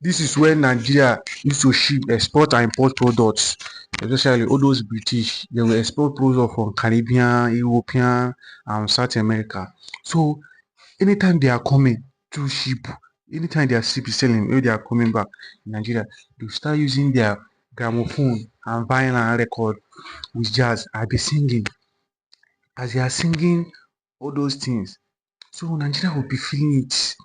This is where Nigeria used to ship, export and import products, especially all those British. They will export products from Caribbean, European, and South America. So anytime they are coming through ship, anytime their ship is selling, when they are coming back in Nigeria, they start using their gramophone and vinyl and record with jazz. I be singing. As they are singing all those things, so Nigeria will be feeling it.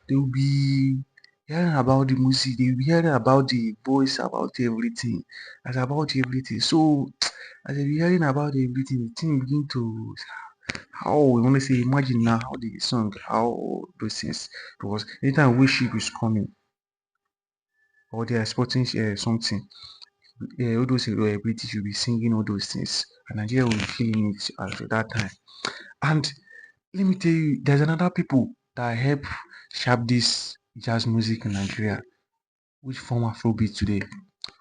They will be hearing about the music, they will be hearing about the voice, about everything, as about everything. So as they be hearing about everything, the thing begin to how we want to say imagine now how the song, how those things, because anytime worship is coming or they are exporting something, all those British will be singing all those things, and Nigeria will be feeling it at that time. And let me tell you, there's another people that help shape this jazz music in Nigeria, which form Afrobeat today.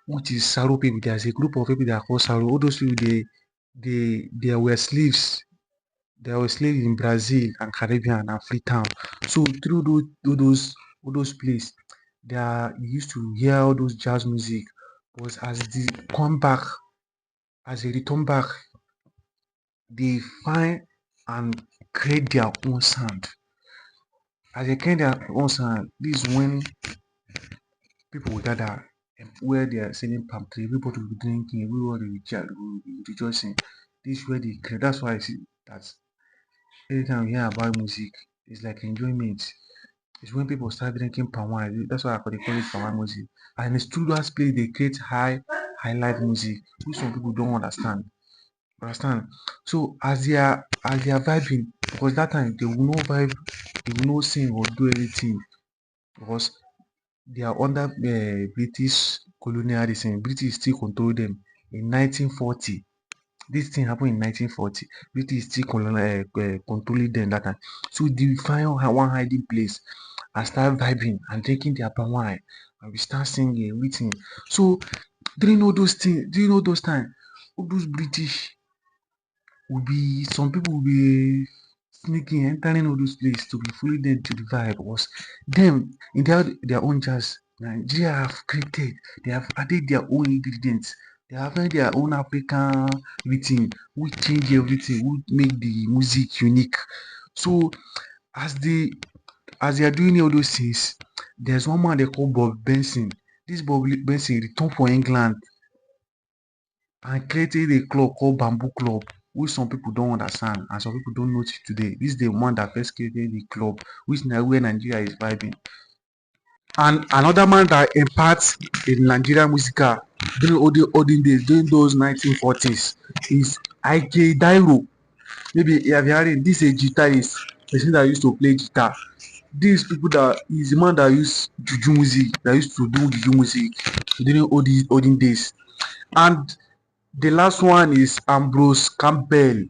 What is Saro people? There's a group of people that are called Saro. All those people, they were slaves. They were slaves in Brazil and Caribbean and Freetown. So through all those places, they are you used to hear all those jazz music. But as they come back, as they return back, they find and create their own sound. As they create their own sound, this is when people will gather where they are selling palm tree, everybody will be drinking, everybody will be rejoicing. This is where they create. That's why I see that anytime you hear about music, it's like enjoyment. It's when people start drinking palm wine. That's why they call it palm wine music. And the studios play, they create highlight music, which some people don't understand. Understand? So as they are vibing, because that time they will not vibe, they will not sing or do anything because they are under British colonialism. British still control them in 1940. This thing happened in 1940. British still controlling them that time. So they find one hiding place and start vibing and drinking their palm wine and we start singing everything. So during all those things, during all those time, all those British will be some people will be sneaking, entering all those places to be following them to the vibe was them in their own jazz. Nigeria have created, they have added their own ingredients, they have added their own African everything, we change everything, we make the music unique. So as they as they are doing all those things, there's one man they call Bob Benson. This Bob Benson returned for England and created a club called Bamboo Club, which some people don't understand and some people don't know till today. This is the one that first created the club, which now where Nigeria is vibing. And another man that imparts in Nigerian musical during olden days, during those 1940s, is IK Dairo. Maybe you have heard this is a guitarist, person that used to play guitar. These people that is the man that used juju music, that used to do juju music during olden days. And the last one is Ambrose Campbell.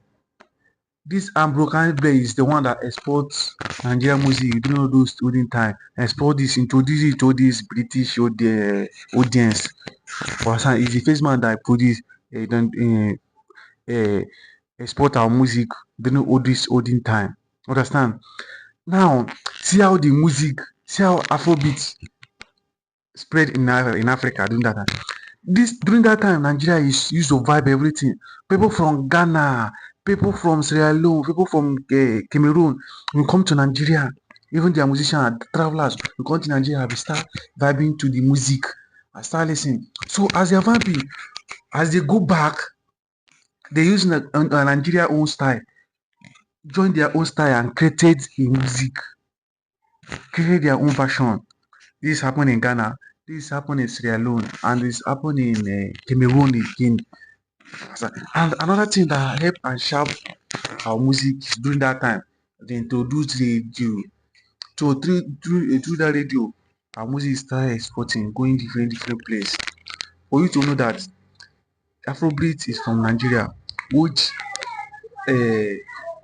This Ambrose Campbell is the one that exports Nigerian music during all those olden time. Export this, introduce it to this British audience. For example, he's the first man that produce uh, export our music during all this olden time. Understand? Now, see how the music, see how Afrobeat spread in Africa during that time. This during that time, Nigeria is used to vibe everything. People from Ghana, people from Sierra Leone, people from Cameroon will come to Nigeria. Even their musicians, travelers will come to Nigeria. We start vibing to the music. I start listening. So as they are vibing, as they go back, they use Nigeria own style, join their own style and created a music, created their own version. This happened in Ghana. This happened in Sierra Leone, and this happened in Cameroon again. And another thing that helped and sharp our music during that time, they introduced radio. So through that radio, our music started exporting, going different place. For you to know that Afrobeat is from Nigeria, which uh,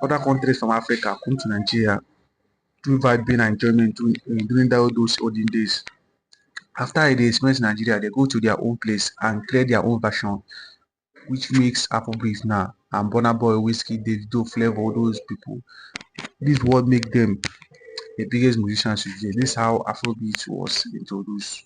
other countries from Africa come to Nigeria to vibing and enjoyment during those olden days. After they experience Nigeria, they go to their own place and create their own version, which makes Afrobeat now. And Burna Boy, Whiskey, Davido, Flavor, all those people. This is what make them the biggest musicians today. This is how Afrobeat was introduced.